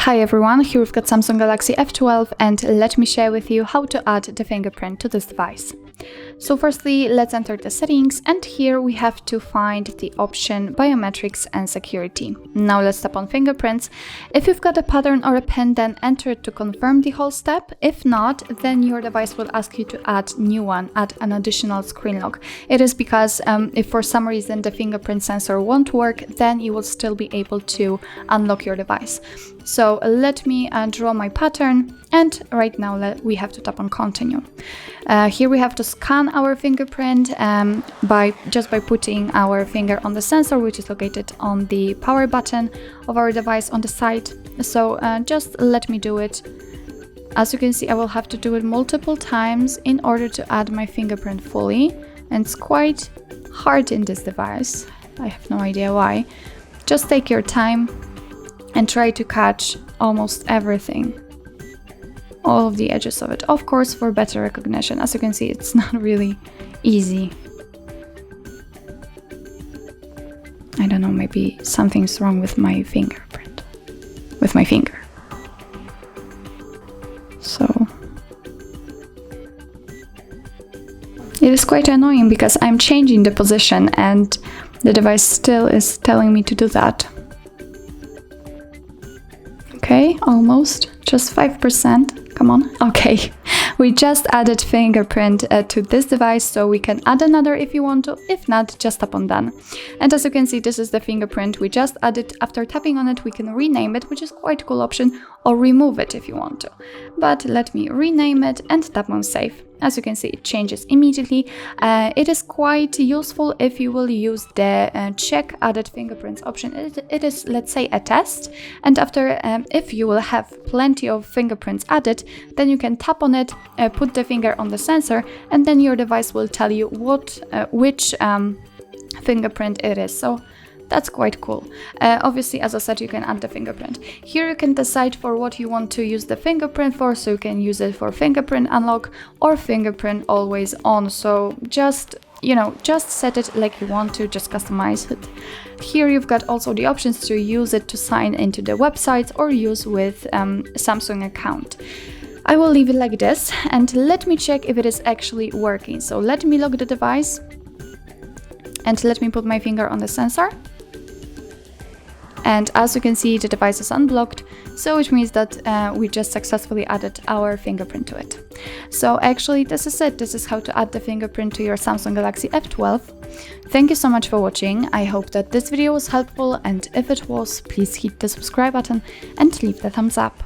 Hi everyone, here we've got Samsung Galaxy F12 and let me share with you how to add the fingerprint to this device. So firstly, let's enter the settings and here we have to find the option Biometrics and Security. Now let's tap on fingerprints. If you've got a pattern or a pen, then enter it to confirm the whole step. If not, then your device will ask you to add new one, add an additional screen lock. It is because if for some reason the fingerprint sensor won't work, then you will still be able to unlock your device. So let me draw my pattern, and right now we have to tap on continue. Here we have to scan our fingerprint by putting our finger on the sensor, which is located on the power button of our device on the side. So just let me do it. As you can see, I will have to do it multiple times in order to add my fingerprint fully, and it's quite hard in this device. I have no idea why. Just take your time and try to catch almost everything, all of the edges of it, of course, for better recognition. As you can see, it's not really easy. I don't know, maybe something's wrong with my fingerprint, with my finger. So it is quite annoying because I'm changing the position and the device still is telling me to do that. Okay, almost, just 5%, come on. Okay, we just added fingerprint to this device, so we can add another if you want to. If not, just tap on done. And as you can see, this is the fingerprint we just added. After tapping on it, we can rename it, which is quite a cool option, or remove it if you want to. But let me rename it and tap on save. As you can see, it changes immediately. It is quite useful if you will use the check added fingerprints option. It is, let's say, a test, and after if you will have plenty of fingerprints added, then you can tap on it, put the finger on the sensor, and then your device will tell you which fingerprint it is. So that's quite cool. Obviously, as I said, you can add the fingerprint. Here you can decide for what you want to use the fingerprint for, so you can use it for fingerprint unlock or fingerprint always on. So just set it like you want to, just customize it. Here you've got also the options to use it to sign into the websites or use with Samsung account. I will leave it like this and let me check if it is actually working. So let me lock the device and let me put my finger on the sensor. And as you can see, the device is unblocked, so it means that we just successfully added our fingerprint to it. So actually, this is it. This is how to add the fingerprint to your Samsung Galaxy F12. Thank you so much for watching. I hope that this video was helpful, and if it was, please hit the subscribe button and leave the thumbs up.